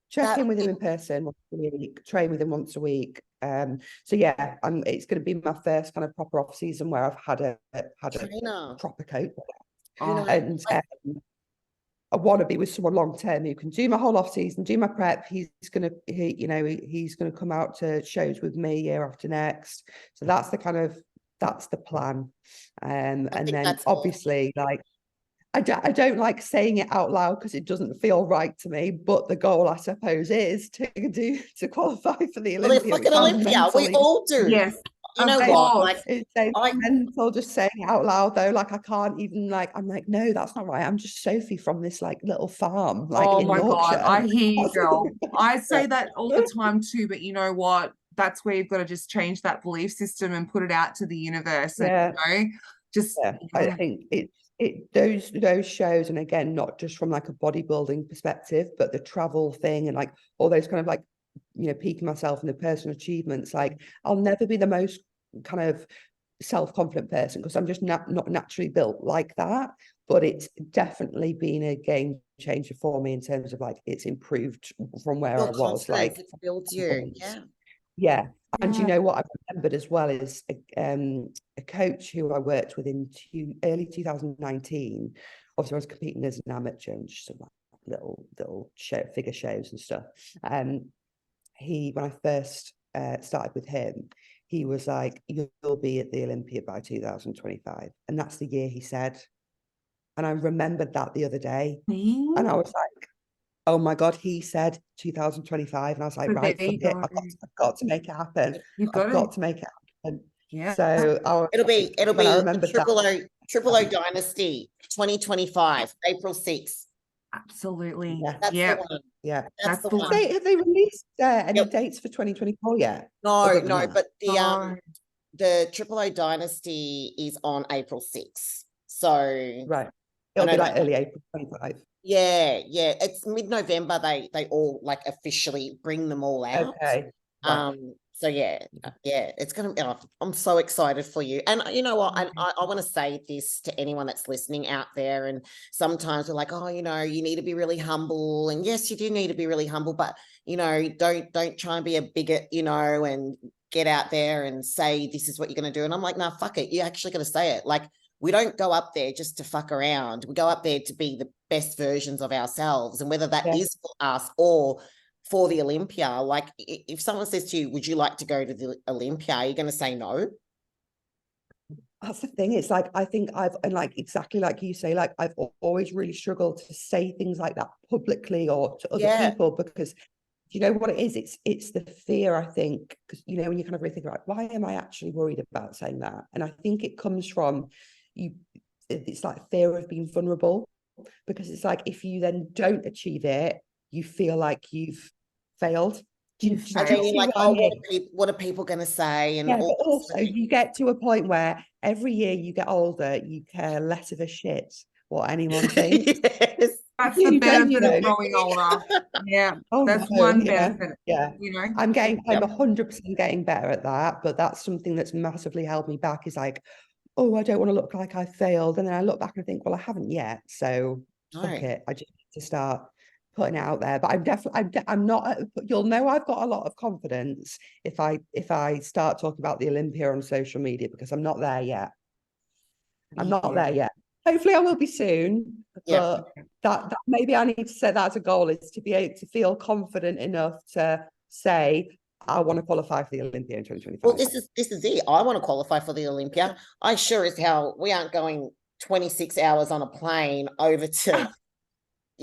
Check in with him in person once a week, train with him once a week. So yeah, it's going to be my first kind of proper off season where I've had a proper coach. And I want to be with someone long term who can do my whole off season, do my prep. He's going to come out to shows with me year after next. So that's the plan. And then obviously like, I don't like saying it out loud because it doesn't feel right to me, but the goal, I suppose, is to qualify for the Olympia. Well, fucking Olympia, we all do. Yes. You know what? Like, it's mental just saying it out loud though. Like I can't even I'm like, no, that's not right. I'm just Sophie from this like little farm, like in Yorkshire. God, I hear you, girl. I say that all the time too, but you know what? That's where you've got to just change that belief system and put it out to the universe. And, I think those shows, and again, not just from like a bodybuilding perspective, but the travel thing and like all those kind of like, you know, peaking myself in the personal achievements. Like I'll never be the most kind of self-confident person because I'm just not naturally built like that, but it's definitely been a game changer for me in terms of like it's improved from where I was. Like it builds you. Yeah. And you know what I remembered as well is a coach who I worked with in early 2019. Obviously, I was competing as an amateur and just some little figure shows and stuff. When I first started with him, he was like, "You'll be at the Olympia by 2025," and that's the year he said. And I remembered that the other day, and I was like, oh my God, he said 2025. And I was like, right, I've got to make it happen. I've got to make it happen. Yeah. So it'll be Triple O Dynasty 2025, April 6th. Absolutely. That's the one. Yeah. That's the one. Have they released any dates for 2024 yet? No, but the Triple O Dynasty is on April 6th. So right. It'll be like early April 25. Yeah, it's mid-November. They all like officially bring them all out. Okay. Right. So yeah, it's gonna. I'm so excited for you. And you know what? I want to say this to anyone that's listening out there. And sometimes we're like, oh, you know, you need to be really humble. And yes, you do need to be really humble. But you know, don't try and be a bigot. You know, and get out there and say this is what you're gonna do. And I'm like, nah, fuck it. You're actually gonna say it. Like, we don't go up there just to fuck around. We go up there to be the best versions of ourselves. And whether that is for us or for the Olympia, like if someone says to you, would you like to go to the Olympia? Are you going to say no? That's the thing. It's like, I think exactly like you say, like I've always really struggled to say things like that publicly or to other people, because you know what it is? It's the fear, I think, because, you know, when you kind of really think about why am I actually worried about saying that? And I think it comes from it's like fear of being vulnerable, because it's like if you then don't achieve it, you feel like you've failed. Like, oh, what are people going to say? And but also you get to a point where every year you get older, you care less of a shit what anyone thinks. That's the benefit of growing older. Yeah, that's one benefit. Yeah, you know, I'm 100% getting better at that, but that's something that's massively held me back. Is like, oh, I don't want to look like I failed, and then I look back and I think, well, I haven't yet, so fuck it. I just need to start putting it out there. But I'm not. You'll know I've got a lot of confidence if I start talking about the Olympia on social media, because I'm not there yet. I'm not there yet. Hopefully I will be soon, but that maybe I need to set that as a goal, is to be able to feel confident enough to say I want to qualify for the Olympia in 2025. Well, this is it. I want to qualify for the Olympia. I sure as hell, we aren't going 26 hours on a plane over to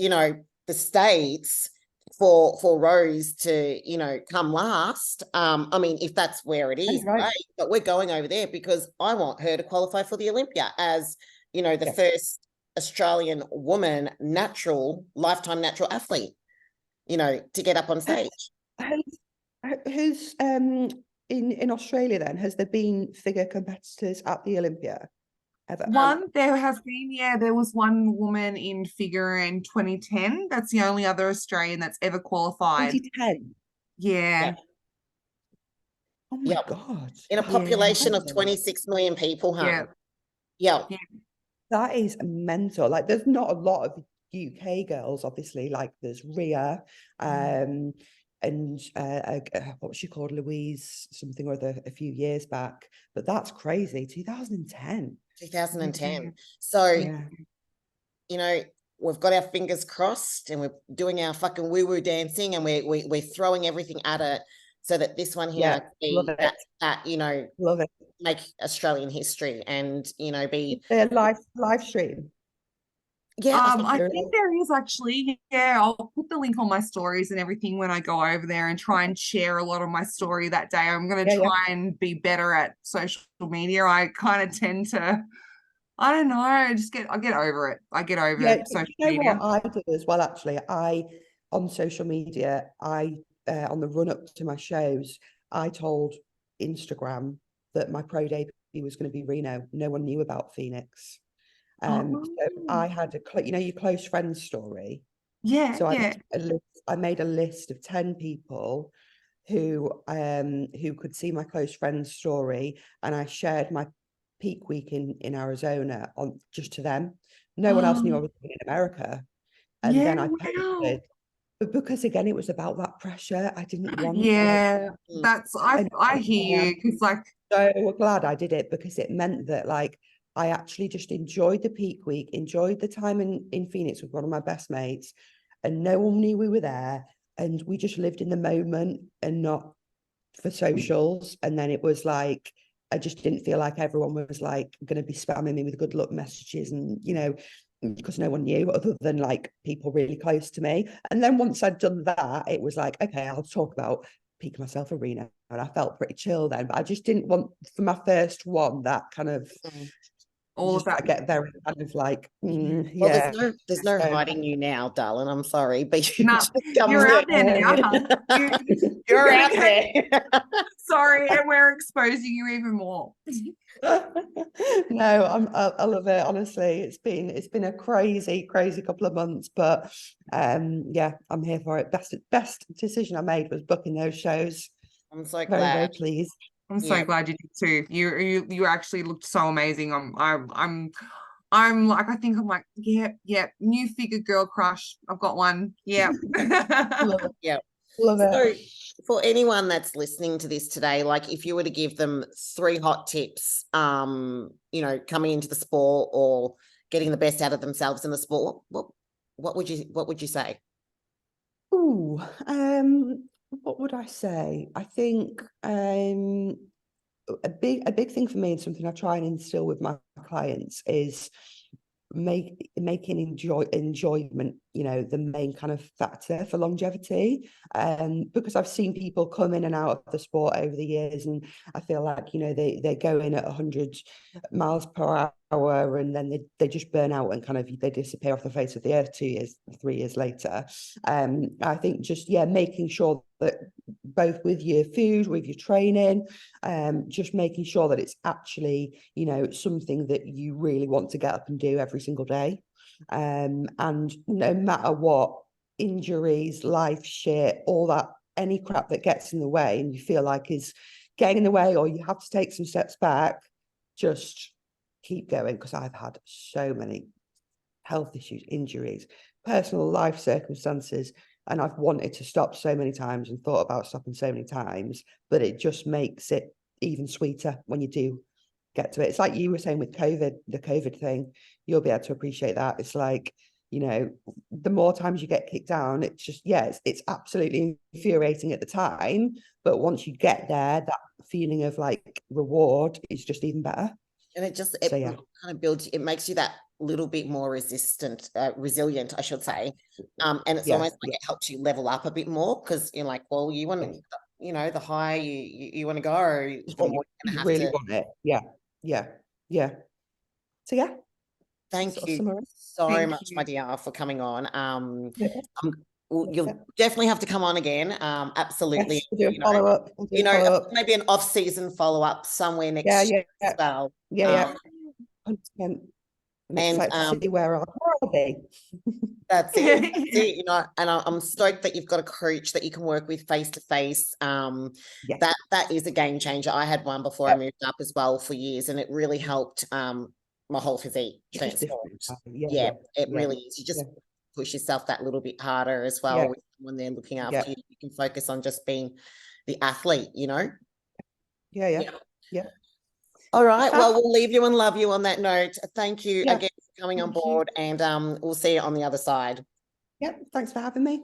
you know, the States for Rose to, you know, come last. I mean, if that's where it is, right. great, but we're going over there because I want her to qualify for the Olympia as, you know, the first Australian woman lifetime natural athlete, you know, to get up on stage. Who's in Australia then? Has there been figure competitors at the Olympia ever? There has been, there was one woman in figure in 2010. That's the only other Australian that's ever qualified. 2010. Yeah. Oh my God. In a population of 26 million people, huh? Yeah. That is mental. Like, there's not a lot of UK girls, obviously. Like, there's Ria, and what was she called? Louise something or other a few years back. But that's crazy. 2010. 2010. So, you know, we've got our fingers crossed and we're doing our fucking woo-woo dancing and we're throwing everything at it so that this one here that you know, love it, make Australian history and, you know, be live stream. I think there is actually. I'll put the link on my stories and everything when I go over there and try and share a lot of my story that day. I'm going to try and be better at social media. I kind of tend to, I don't know, I get over it. I get over social media. What I do as well, actually, on social media, on the run up to my shows, I told Instagram that my pro debut was going to be Reno. No one knew about Phoenix. So I had your close friends story. So I made a list of 10 people who could see my close friends story, and I shared my peak week in Arizona on just to them. No one else knew I was in America. And then I posted, but because again it was about that pressure. I didn't want I hear you, because like, so glad I did it, because it meant that like I actually just enjoyed the peak week, enjoyed the time in Phoenix with one of my best mates, and no one knew we were there, and we just lived in the moment and not for socials. And then it was like I just didn't feel like everyone was like going to be spamming me with good luck messages, and you know, because no one knew other than like people really close to me. And then once I'd done that, it was like, okay, I'll talk about Peak Myself Arena, and I felt pretty chill then. But I just didn't want, for my first one, that kind of all of that. I get very kind of like, well, there's no hiding you now, darling. I'm sorry, but you're out there now. You're out there. Sorry, and we're exposing you even more. No, I love it. Honestly, it's been a crazy couple of months, but yeah, I'm here for it. Best decision I made was booking those shows. I'm so glad. Very pleased. I'm so glad you did too. You actually looked so amazing. I'm like, I think I'm like, new figure girl crush. I've got one. Yeah. Love it. Yeah. Love it. So for anyone that's listening to this today, like if you were to give them 3 hot tips, you know, coming into the sport or getting the best out of themselves in the sport, what would you say? Ooh, what would I say? I think a big thing for me, and something I try and instill with my clients, is making enjoyment, you know, the main kind of factor for longevity. Because I've seen people come in and out of the sport over the years, and I feel like, you know, they go in at 100 miles per hour and then they just burn out and kind of they disappear off the face of the earth 2 years, 3 years later. I think just making sure that both with your food, with your training, just making sure that it's actually, you know, something that you really want to get up and do every single day. And no matter what, injuries, life shit, all that, any crap that gets in the way and you feel like is getting in the way, or you have to take some steps back, just keep going. Because I've had so many health issues, injuries, personal life circumstances, and I've wanted to stop so many times and thought about stopping so many times, but it just makes it even sweeter when you do get to it. It's like you were saying with COVID, the COVID thing, you'll be able to appreciate that. It's like, you know, the more times you get kicked down, it's just, it's absolutely infuriating at the time, but once you get there, that feeling of like reward is just even better. And it So, yeah. kind of builds, it makes you that little bit more resilient, I should say. And it's almost like it helps you level up a bit more, because you're like, well, you want to, you know, the higher you want to go, the more you're you really want it. Yeah. So yeah. Thank sort of you summarize. so Thank much, you. my dear, for coming on. Yeah. You'll definitely have to come on again. Absolutely. Yes, we'll do a follow up. Maybe an off-season follow-up somewhere next year as well. Yeah. 100%. I'm And excited to see where I'll be. that's it. You know, and I'm stoked that you've got a coach that you can work with face to face. That is a game changer. I had one before I moved up as well for years, and it really helped my whole physique transformed. It really is. You just push yourself that little bit harder as well when they're looking after you. You can focus on just being the athlete, you know. Yeah. All right. Well, we'll leave you and love you on that note. Thank you again for coming on board, and we'll see you on the other side. Thanks for having me.